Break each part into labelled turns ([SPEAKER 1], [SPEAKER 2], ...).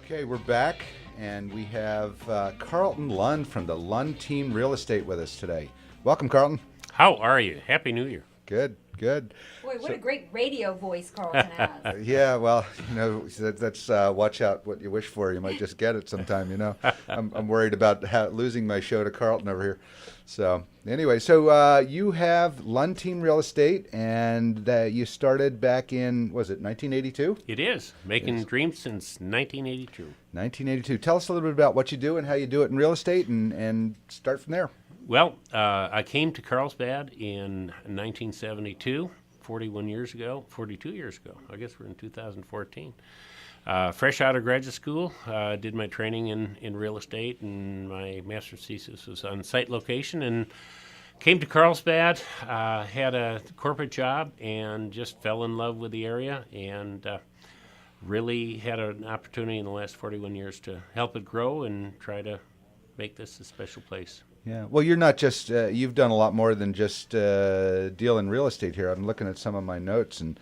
[SPEAKER 1] Okay, we're back, and we have Carlton Lund from the Lund Team Real Estate with us today. Welcome, Carlton.
[SPEAKER 2] How are you? Happy New Year.
[SPEAKER 1] Good, good.
[SPEAKER 3] Boy, what a great radio voice Carlton has.
[SPEAKER 1] Yeah, well, that's watch out what you wish for. You might just get it sometime, I'm worried about losing my show to Carlton over here. So anyway, you have Lund Team Real Estate, and you started back in, was it 1982?
[SPEAKER 2] It is. Making dreams since 1982.
[SPEAKER 1] 1982. Tell us a little bit about what you do and how you do it in real estate, and start from there.
[SPEAKER 2] Well, I came to Carlsbad in 1972, 42 years ago. I guess we're in 2014. Fresh out of graduate school, did my training in real estate, and my master's thesis was on site location, and came to Carlsbad, had a corporate job, and just fell in love with the area, and really had an opportunity in the last 41 years to help it grow and try to make this a special place.
[SPEAKER 1] Yeah, well, you're not just, you've done a lot more than just deal in real estate here. I'm looking at some of my notes, and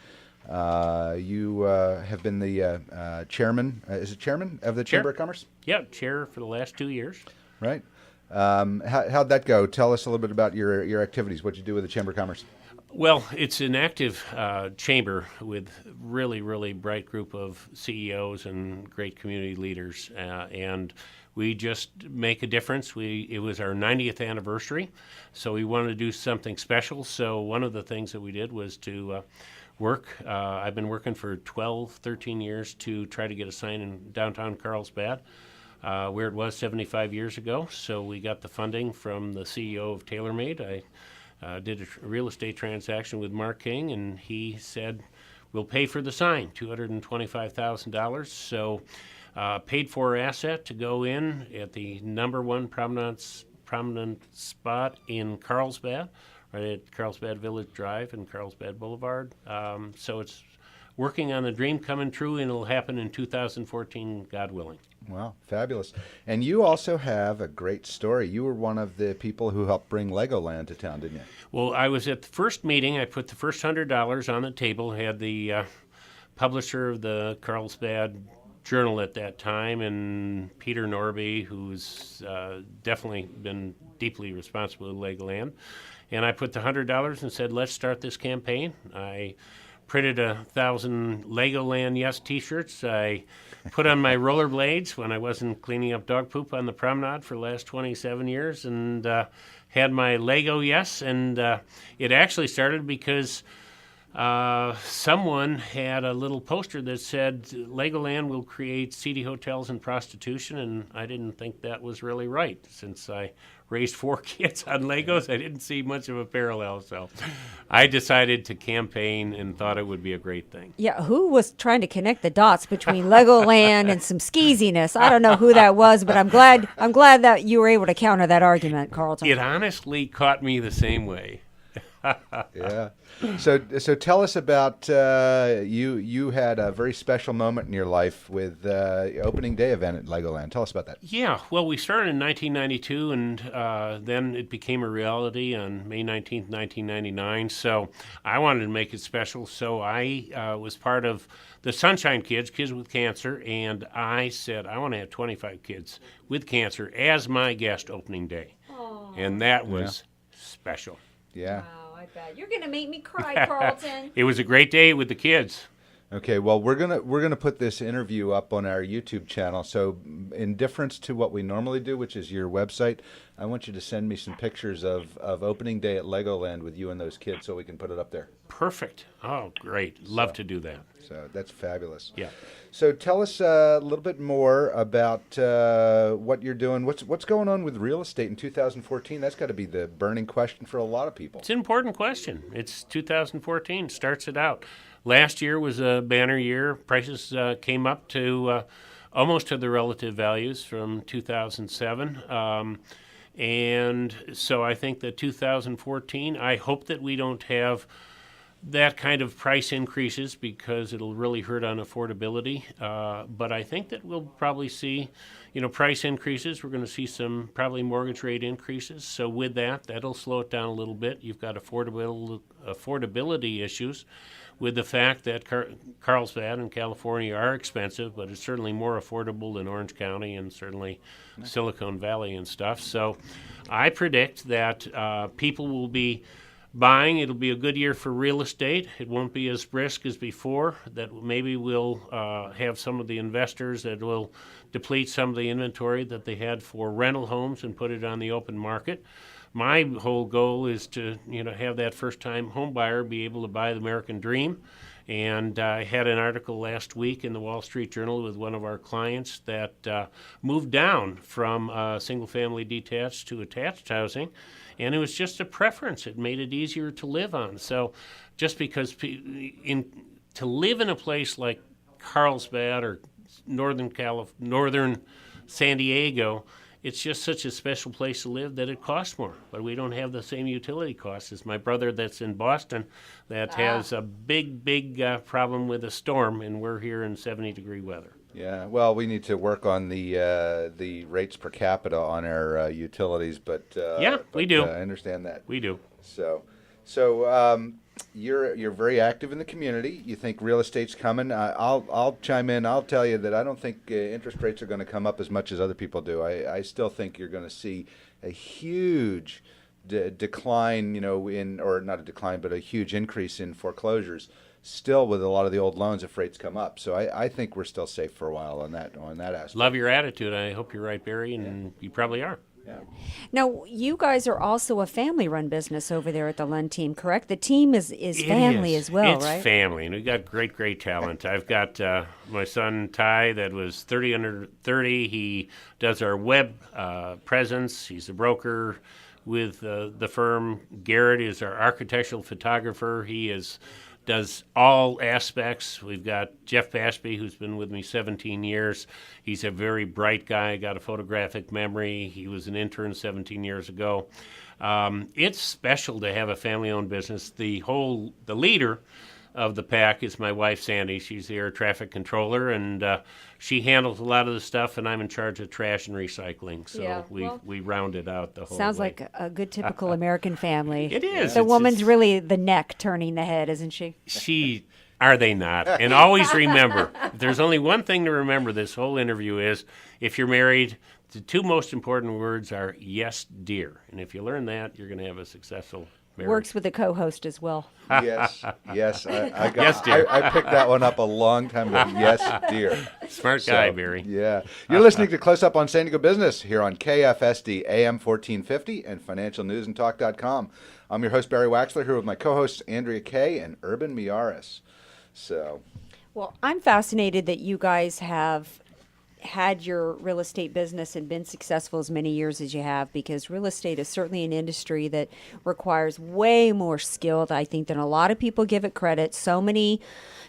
[SPEAKER 1] you have been the chairman, is it chairman of the Chamber of Commerce?
[SPEAKER 2] Yeah, chair for the last 2 years.
[SPEAKER 1] Right. How'd that go? Tell us a little bit about your activities, what you do with the Chamber of Commerce.
[SPEAKER 2] Well, it's an active chamber with really, really bright group of CEOs and great community leaders, and we just make a difference. It was our 90th anniversary, so we wanted to do something special. So one of the things that we did was to work. I've been working for 13 years to try to get a sign in downtown Carlsbad, where it was 75 years ago. So we got the funding from the CEO of TaylorMade. I did a real estate transaction with Mark King, and he said, we'll pay for the sign, $225,000. So paid for asset to go in at the number one prominent spot in Carlsbad, right at Carlsbad Village Drive and Carlsbad Boulevard. So it's working on the dream coming true, and it'll happen in 2014, God willing.
[SPEAKER 1] Wow, fabulous. And you also have a great story. You were one of the people who helped bring Legoland to town, didn't you?
[SPEAKER 2] Well, I was at the first meeting. I put the first $100 on the table, had the publisher of the Carlsbad Journal at that time, and Peter Norby, who's definitely been deeply responsible with Legoland. And I put the $100 and said, let's start this campaign. I printed 1,000 Legoland Yes t-shirts. I put on my rollerblades when I wasn't cleaning up dog poop on the promenade for the last 27 years, and had my Lego Yes. And it actually started because someone had a little poster that said Legoland will create seedy hotels and prostitution, and I didn't think that was really right. Since I raised 4 kids on Legos, I didn't see much of a parallel, so I decided to campaign and thought it would be a great thing.
[SPEAKER 3] Yeah, who was trying to connect the dots between Legoland and some skeeziness? I don't know who that was, but I'm glad that you were able to counter that argument, Carlton.
[SPEAKER 2] It honestly caught me the same way.
[SPEAKER 1] Yeah. So tell us about you had a very special moment in your life with the opening day event at Legoland. Tell us about that.
[SPEAKER 2] Yeah, well, we started in 1992, and then it became a reality on May 19th, 1999. So I wanted to make it special, so I was part of the Sunshine Kids with Cancer, and I said I want to have 25 kids with cancer as my guest opening day.
[SPEAKER 3] Aww.
[SPEAKER 2] And that was special.
[SPEAKER 1] Yeah.
[SPEAKER 3] Wow, I bet. You're going to make me cry, Carlton.
[SPEAKER 2] It was a great day with the kids.
[SPEAKER 1] Okay, well, we're gonna put this interview up on our YouTube channel. So, in difference to what we normally do, which is your website, I want you to send me some pictures of opening day at Legoland with you and those kids, so we can put it up there.
[SPEAKER 2] Perfect. Oh, great. Love to do that.
[SPEAKER 1] So that's fabulous.
[SPEAKER 2] Yeah.
[SPEAKER 1] So tell us a little bit more about what you're doing. What's going on with real estate in 2014? That's got to be the burning question for a lot of people.
[SPEAKER 2] It's an important question. It's 2014 starts it out. Last year was a banner year. Prices came up to almost to the relative values from 2007. And so I think that 2014, I hope that we don't have that kind of price increases because it'll really hurt on affordability. But I think that we'll probably see, price increases. We're going to see some probably mortgage rate increases. So with that, that'll slow it down a little bit. You've got affordability issues with the fact that Carlsbad and California are expensive, but it's certainly more affordable than Orange County and certainly Silicon Valley and stuff. So I predict that people will be buying. It'll be a good year for real estate. It won't be as brisk as before. That maybe we'll have some of the investors that will deplete some of the inventory that they had for rental homes and put it on the open market. My whole goal is to have that first-time home buyer be able to buy the American dream. And I had an article last week in the Wall Street Journal with one of our clients that moved down from single-family detached to attached housing. And it was just a preference. It made it easier to live on. So just because to live in a place like Carlsbad or northern San Diego, it's just such a special place to live that it costs more. But we don't have the same utility costs as my brother that's in Boston that has a big problem with a storm, and we're here in 70-degree weather.
[SPEAKER 1] Yeah, well, we need to work on the rates per capita on our utilities, but
[SPEAKER 2] we do.
[SPEAKER 1] I understand that.
[SPEAKER 2] We do.
[SPEAKER 1] So you're very active in the community. You think real estate's coming. I'll chime in. I'll tell you that I don't think interest rates are going to come up as much as other people do. I still think you're going to see a huge decline, or not a decline, but a huge increase in foreclosures. Still, with a lot of the old loans, if rates come up, so I think we're still safe for a while on that aspect.
[SPEAKER 2] Love your attitude. I hope you're right, Barry, and you probably are.
[SPEAKER 1] Yeah.
[SPEAKER 3] Now, you guys are also a family-run business over there at the Lund team, correct? The team is family as well,
[SPEAKER 2] it's
[SPEAKER 3] right?
[SPEAKER 2] It's family, and we've got great talent. I've got my son, Ty, that was 30 under 30. He does our web presence. He's a broker with the firm. Garrett is our architectural photographer. He does all aspects. We've got Jeff Bashby, who's been with me 17 years. He's a very bright guy, got a photographic memory. He was an intern 17 years ago. It's special to have a family-owned business. The leader of the pack is my wife, Sandy. She's the air traffic controller, and she handles a lot of the stuff, and I'm in charge of trash and recycling. So we rounded out the whole
[SPEAKER 3] Sounds
[SPEAKER 2] way.
[SPEAKER 3] like a good typical American family.
[SPEAKER 2] It is.
[SPEAKER 3] The woman's really the neck turning the head, isn't she?
[SPEAKER 2] Are they not? And always remember, if there's only one thing to remember this whole interview is, if you're married, the two most important words are yes, dear. And if you learn that, you're going to have a successful marriage.
[SPEAKER 3] Works with the co-host as well.
[SPEAKER 1] Yes.
[SPEAKER 2] Yes, dear.
[SPEAKER 1] I picked that one up a long time ago. Yes, dear.
[SPEAKER 2] Smart guy, Barry.
[SPEAKER 1] Yeah. You're listening to Close Up on San Diego Business here on KFSD AM 1450 and financialnewsandtalk.com. I'm your host, Barry Waxler, here with my co-hosts, Andrea Kay and Urban Miaris.
[SPEAKER 3] Well, I'm fascinated that you guys have had your real estate business and been successful as many years as you have, because real estate is certainly an industry that requires way more skill, I think, than a lot of people give it credit. So many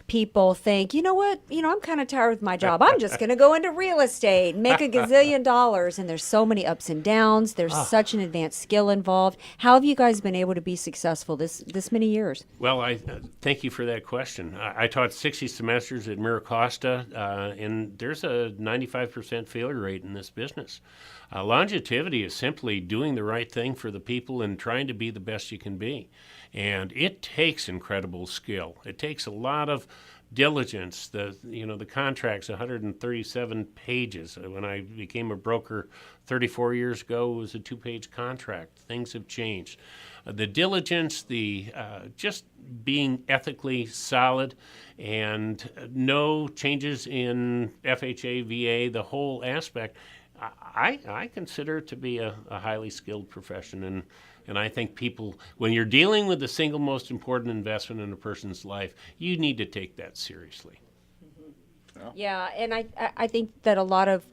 [SPEAKER 3] people think, you know what, I'm kind of tired with my job. I'm just going to go into real estate and make a gazillion dollars. And there's so many ups and downs. There's such an advanced skill involved. How have you guys been able to be successful this many years?
[SPEAKER 2] Well, I thank you for that question. I taught 60 semesters at Miracosta, and there's a 95% failure rate in this business. Longevity is simply doing the right thing for the people and trying to be the best you can be. And it takes incredible skill. It takes a lot of diligence. The contract's 137 pages. When I became a broker 34 years ago, it was a 2-page contract. Things have changed. The diligence, the just being ethically solid, and no changes in FHA, VA, the whole aspect, I consider it to be a highly skilled profession. And I think people, when you're dealing with the single most important investment in a person's life, you need to take that seriously.
[SPEAKER 3] Mm-hmm. Yeah, and I think that a lot of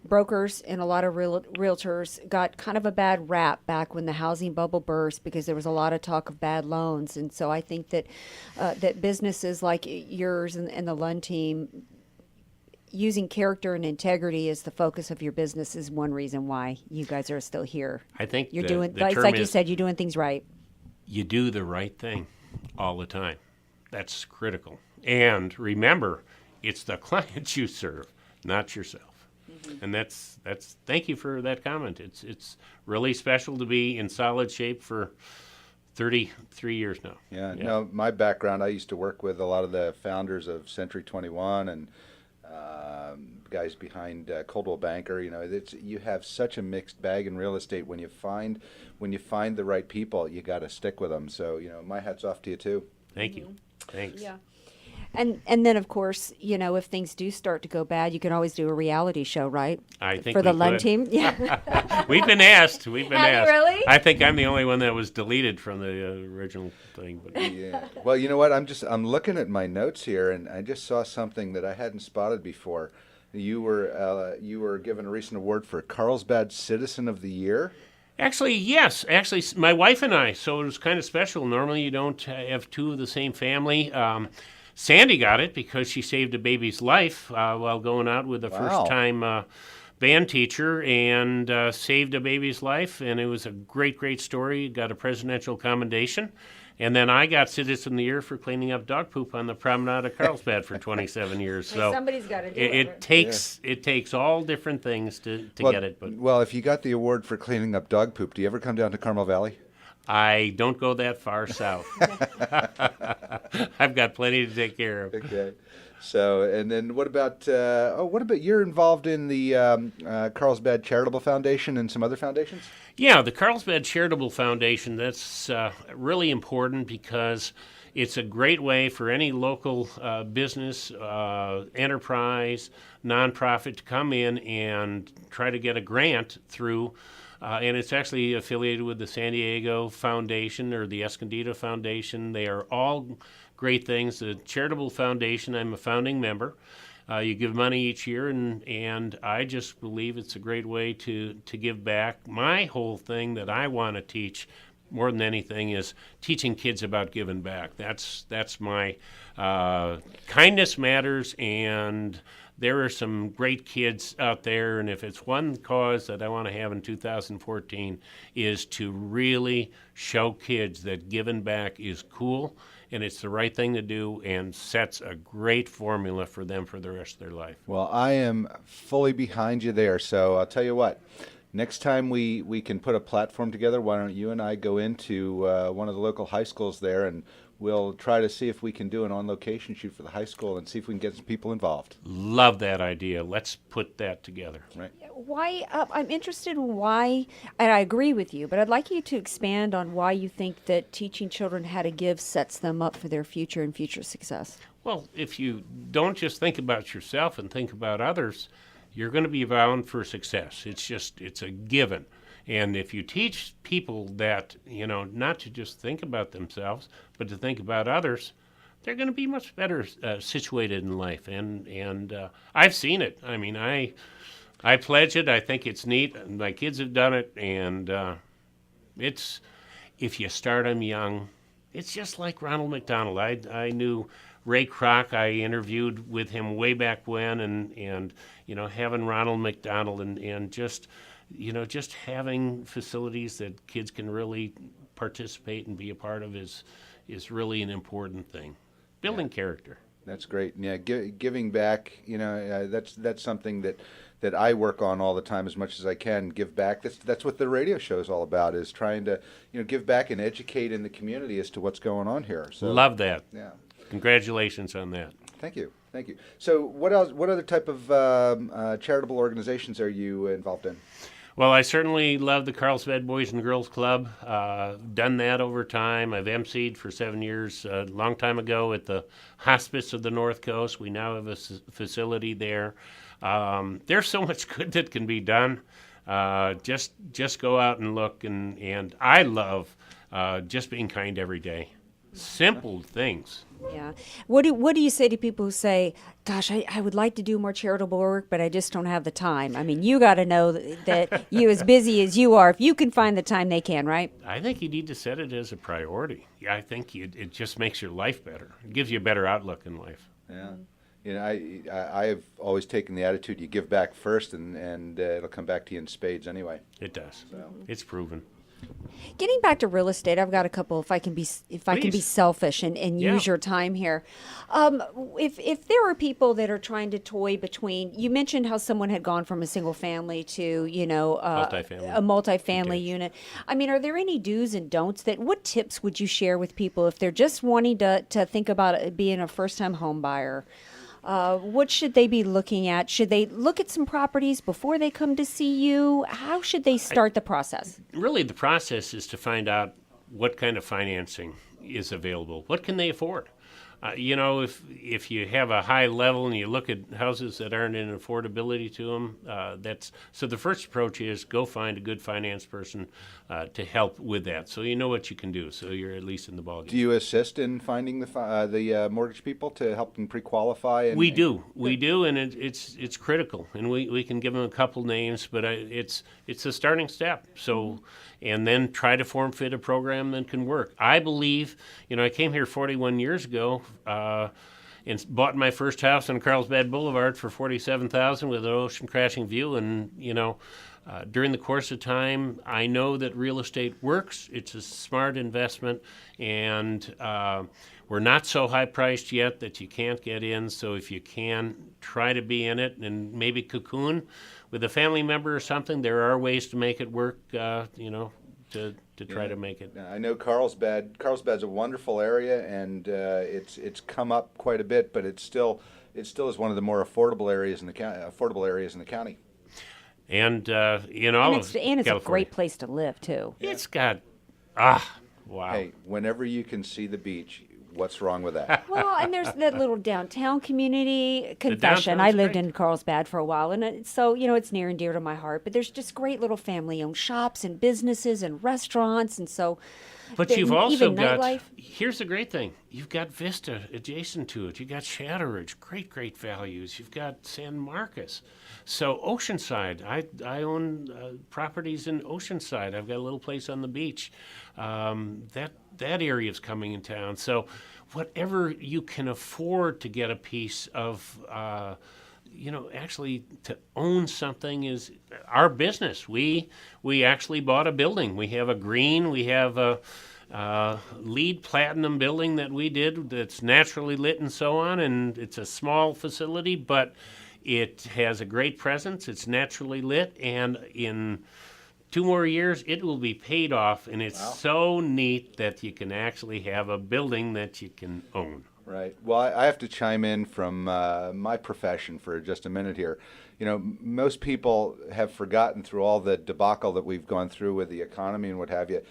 [SPEAKER 3] brokers and a lot of realtors got kind of a bad rap back when the housing bubble burst, because there was a lot of talk of bad loans. And so I think that that businesses like yours and the Lund team, using character and integrity as the focus of your business, is one reason why you guys are still here.
[SPEAKER 2] I think
[SPEAKER 3] you're doing, like you said, you're doing things right.
[SPEAKER 2] You do the right thing. all the time. That's critical. And remember, it's the clients you serve, not yourself. And that's thank you for that comment. It's really special to be in solid shape for 33 years now.
[SPEAKER 1] Yeah, no, my background, I used to work with a lot of the founders of Century 21 and guys behind Coldwell Banker. You know, you have such a mixed bag in real estate. When you find the right people, you got to stick with them. So, you know, my hat's off to you too.
[SPEAKER 2] Thank you. Thanks.
[SPEAKER 3] Yeah. And then, of course, you know, if things do start to go bad, you can always do a reality show, right?
[SPEAKER 2] I think
[SPEAKER 3] for the
[SPEAKER 2] we
[SPEAKER 3] Lund
[SPEAKER 2] could.
[SPEAKER 3] team. Yeah.
[SPEAKER 2] We've been asked.
[SPEAKER 3] Have you really?
[SPEAKER 2] I think I'm the only one that was deleted from the original thing. But
[SPEAKER 1] Yeah. Well, you know what? I'm looking at my notes here, and I just saw something that I hadn't spotted before. You were given a recent award for Carlsbad Citizen of the Year.
[SPEAKER 2] Actually, yes. Actually, my wife and I. So it was kind of special. Normally, you don't have two of the same family. Sandy got it because she saved a baby's life while going out with a
[SPEAKER 1] Wow.
[SPEAKER 2] first-time band teacher and saved a baby's life. And it was a great, great story. Got a presidential commendation. And then I got Citizen of the Year for cleaning up dog poop on the promenade of Carlsbad for 27 years. So
[SPEAKER 3] somebody's got to do
[SPEAKER 2] it takes all different things to get it. But
[SPEAKER 1] Well, if you got the award for cleaning up dog poop, do you ever come down to Carmel Valley?
[SPEAKER 2] I don't go that far south. I've got plenty to take care of.
[SPEAKER 1] Okay. So, and then what about you're involved in the Carlsbad Charitable Foundation and some other foundations?
[SPEAKER 2] Yeah, the Carlsbad Charitable Foundation, that's really important because it's a great way for any local business, enterprise, nonprofit to come in and try to get a grant through. And it's actually affiliated with the San Diego Foundation or the Escondido Foundation. They are all great things. The Charitable Foundation, I'm a founding member. You give money each year, and I just believe it's a great way to give back. My whole thing that I want to teach more than anything is teaching kids about giving back. That's my kindness matters, and there are some great kids out there, and if it's one cause that I want to have in 2014 is to really show kids that giving back is cool and it's the right thing to do and sets a great formula for them for the rest of their life.
[SPEAKER 1] Well, I am fully behind you there. So I'll tell you what. Next time we can put a platform together, why don't you and I go into one of the local high schools there, and we'll try to see if we can do an on-location shoot for the high school and see if we can get some people involved.
[SPEAKER 2] Love that idea. Let's put that together.
[SPEAKER 1] Right.
[SPEAKER 3] Why? I'm interested in why, and I agree with you, but I'd like you to expand on why you think that teaching children how to give sets them up for their future and future success.
[SPEAKER 2] Well, if you don't just think about yourself and think about others, you're going to be bound for success. It's a given. And if you teach people that, not to just think about themselves, but to think about others, they're going to be much better situated in life. And I've seen it. I mean, I pledge it. I think it's neat. My kids have done it. And it's, if you start them young, it's just like Ronald McDonald. I knew Ray Kroc. I interviewed with him way back when, and having Ronald McDonald and just having facilities that kids can really participate and be a part of is really an important thing. Building character.
[SPEAKER 1] That's great. Yeah, giving back. That's something that I work on all the time as much as I can. Give back. That's what the radio show is all about. Is trying to give back and educate in the community as to what's going on here. So
[SPEAKER 2] love that.
[SPEAKER 1] Yeah.
[SPEAKER 2] Congratulations on that.
[SPEAKER 1] Thank you. So what else? What other type of charitable organizations are you involved in?
[SPEAKER 2] Well, I certainly love the Carlsbad Boys and Girls Club. Done that over time. I've emceed for 7 years. A long time ago at the Hospice of the North Coast. We now have a facility there. There's so much good that can be done. Just go out and look. And I love just being kind every day. Simple things.
[SPEAKER 3] Yeah. What do you say to people who say, gosh, I would like to do more charitable work, but I just don't have the time? I mean, you got to know that you, as busy as you are, if you can find the time, they can, right?
[SPEAKER 2] I think you need to set it as a priority. Yeah, I think it just makes your life better. It gives you a better outlook in life.
[SPEAKER 1] Yeah. I have always taken the attitude you give back first, and it'll come back to you in spades anyway.
[SPEAKER 2] It does.
[SPEAKER 1] So.
[SPEAKER 2] It's proven.
[SPEAKER 3] Getting back to real estate, I've got a couple. If I can be
[SPEAKER 2] Please.
[SPEAKER 3] selfish and
[SPEAKER 2] Yeah.
[SPEAKER 3] use your time here, if there are people that are trying to toy between, you mentioned how someone had gone from a single family to
[SPEAKER 2] Multifamily.
[SPEAKER 3] a multifamily
[SPEAKER 2] Okay.
[SPEAKER 3] unit. I mean, are there any do's and don'ts that? What tips would you share with people if they're just wanting to think about being a first time home buyer? What should they be looking at? Should they look at some properties before they come to see you? How should they start the process?
[SPEAKER 2] Really, the process is to find out what kind of financing is available. What can they afford? If you have a high level and you look at houses that aren't in affordability to them, that's so. The first approach is go find a good finance person to help with that, so you know what you can do. So you're at least in the ballgame.
[SPEAKER 1] Do you assist in finding the mortgage people to help them pre-qualify? And,
[SPEAKER 2] We do, and it's critical, and we can give them a couple names, but it's a starting step. So, and then try to form fit a program that can work. I believe, I came here 41 years ago, and bought my first house on Carlsbad Boulevard for $47,000 with an ocean crashing view, and during the course of time, I know that real estate works. It's a smart investment, and we're not so high priced yet that you can't get in. So if you can, try to be in it and maybe cocoon with a family member or something. There are ways to make it work, to try to make it.
[SPEAKER 1] I know Carlsbad. Carlsbad's a wonderful area, and it's come up quite a bit, but it still is one of the more affordable areas in the county.
[SPEAKER 2] And in all
[SPEAKER 3] And
[SPEAKER 2] of
[SPEAKER 3] it's
[SPEAKER 2] California.
[SPEAKER 3] a great place to live too.
[SPEAKER 2] It's got, wow.
[SPEAKER 1] Hey, whenever you can see the beach, what's wrong with that?
[SPEAKER 3] Well, and there's that little downtown community. Confession, I
[SPEAKER 2] downtown's
[SPEAKER 3] lived
[SPEAKER 2] great.
[SPEAKER 3] in Carlsbad for a while, and so it's near and dear to my heart. But there's just great little family-owned shops and businesses and restaurants, and so.
[SPEAKER 2] But you've also
[SPEAKER 3] even
[SPEAKER 2] got,
[SPEAKER 3] nightlife.
[SPEAKER 2] here's the great thing, you've got Vista adjacent to it. You've got Shadow Ridge, great values. You've got San Marcos. So Oceanside, I own properties in Oceanside. I've got a little place on the beach. That area is coming in town. So whatever you can afford to get a piece of actually to own something is our business. We actually bought a building. We have a green. We have a LEED platinum building that we did that's naturally lit and so on. And it's a small facility, but it has a great presence. It's naturally lit, and in 2 more years, it will be paid off. And it's so neat that you can actually have a building that you can own.
[SPEAKER 1] Right. Well, I have to chime in from my profession for just a minute here. Most people have forgotten through all the debacle that we've gone through with the economy and what have you.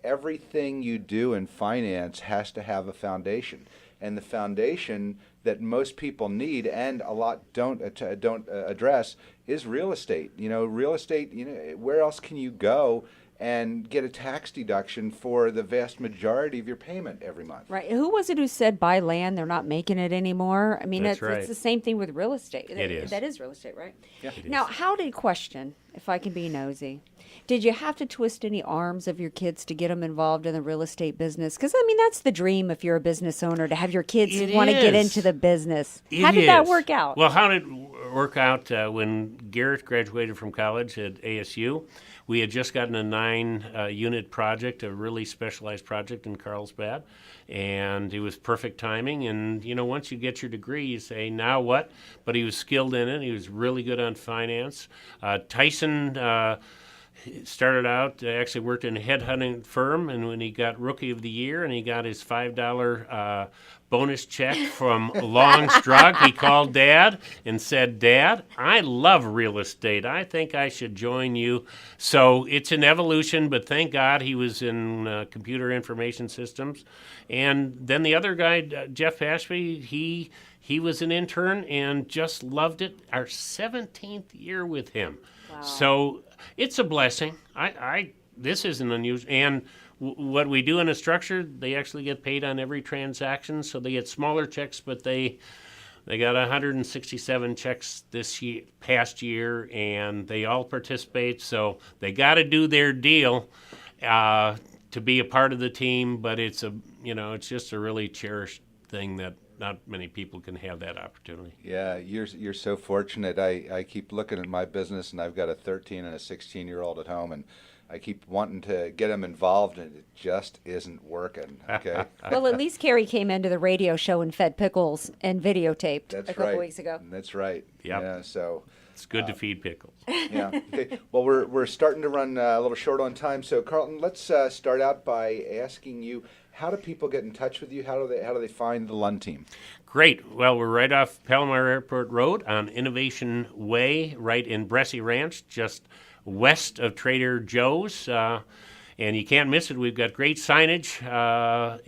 [SPEAKER 1] Everything you do in finance has to have a foundation, and the foundation that most people need and a lot don't address is real estate. Real estate. Where else can you go and get a tax deduction for the vast majority of your payment every month?
[SPEAKER 3] Right. Who was it who said buy land? They're not making it anymore. I mean,
[SPEAKER 2] That's
[SPEAKER 3] it's
[SPEAKER 2] right.
[SPEAKER 3] the same thing with real estate.
[SPEAKER 2] It is.
[SPEAKER 3] That is real estate, right?
[SPEAKER 1] Yeah.
[SPEAKER 2] It
[SPEAKER 3] Now,
[SPEAKER 2] is.
[SPEAKER 3] how did question, if I can be nosy, did you have to twist any arms of your kids to get them involved in the real estate business? Because, I mean, that's the dream if you're a business owner, to have your kids
[SPEAKER 2] It
[SPEAKER 3] want to get
[SPEAKER 2] is.
[SPEAKER 3] into the business.
[SPEAKER 2] It
[SPEAKER 3] How did that
[SPEAKER 2] is.
[SPEAKER 3] work out?
[SPEAKER 2] Well, how did it work out when Garrett graduated from college at ASU? We had just gotten a 9-unit project, a really specialized project in Carlsbad, and it was perfect timing. And, once you get your degree, you say, now what? But he was skilled in it. He was really good on finance. Tyson started out, actually worked in a headhunting firm, and when he got Rookie of the Year and he got his $5 bonus check from Long Strug, he called Dad and said, Dad, I love real estate. I think I should join you. So it's an evolution, but thank God he was in computer information systems. And then the other guy, Jeff Ashby, he was an intern and just loved it. Our 17th year with him.
[SPEAKER 3] Wow.
[SPEAKER 2] So it's a blessing. This isn't unusual. And what we do in a structure, they actually get paid on every transaction. So they get smaller checks, but they got 167 checks past year, and they all participate. So they got to do their deal to be a part of the team. But it's just a really cherished thing that not many people can have that opportunity.
[SPEAKER 1] Yeah, you're so fortunate. I keep looking at my business, and I've got a 13 and a 16-year-old at home, and I keep wanting to get them involved, and it just isn't working. Okay.
[SPEAKER 3] Well, at least Carrie came into the radio show and fed pickles and videotaped
[SPEAKER 1] That's
[SPEAKER 3] a couple
[SPEAKER 1] right.
[SPEAKER 3] weeks ago.
[SPEAKER 1] That's right.
[SPEAKER 2] Yep.
[SPEAKER 1] Yeah. So.
[SPEAKER 2] It's good to feed pickles.
[SPEAKER 1] Yeah. Okay. Well, we're starting to run a little short on time. So, Carlton, let's start out by asking you, how do people get in touch with you? How do they find the Lund team?
[SPEAKER 2] Great. Well, we're right off Palomar Airport Road on Innovation Way, right in Bressie Ranch, just west of Trader Joe's. And you can't miss it. We've got great signage.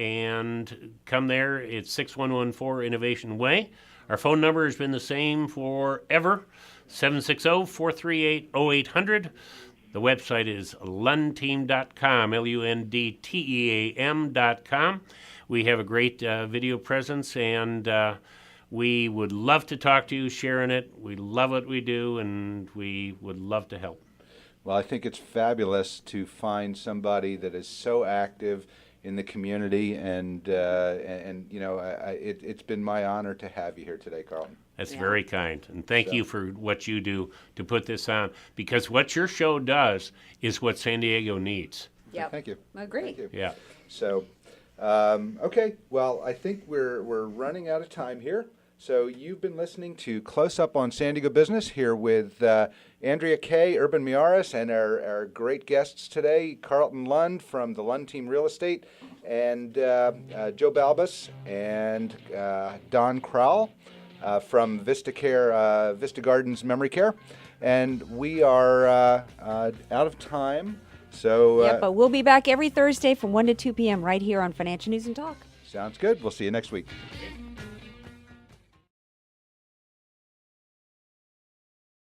[SPEAKER 2] And come there. It's 6114 Innovation Way. Our phone number has been the same forever, 760-438-0800. The website is lundteam.com, LUNDTEAM.com. We have a great video presence, and we would love to talk to you, sharing it. We love what we do, and we would love to help.
[SPEAKER 1] Well, I think it's fabulous to find somebody that is so active in the community, and you know, it's been my honor to have you here today, Carlton.
[SPEAKER 2] That's very kind, and thank you for what you do to put this on, because what your show does is what San Diego needs.
[SPEAKER 3] Yep.
[SPEAKER 1] Thank you.
[SPEAKER 3] Agree.
[SPEAKER 1] Thank you.
[SPEAKER 2] Yeah.
[SPEAKER 1] So, okay. Well, I think we're running out of time here. So you've been listening to Close Up on San Diego Business here with Andrea Kay, Urban Miaris, and our great guests today, Carlton Lund from the Lund Team Real Estate, and Joe Balbus and Don Crowell from Vista Gardens Memory Care. And we are out of time. So
[SPEAKER 3] Yeah, but we'll be back every Thursday from 1 to 2 p.m. right here on Financial News and Talk.
[SPEAKER 1] sounds good. We'll see you next week.
[SPEAKER 2] Okay.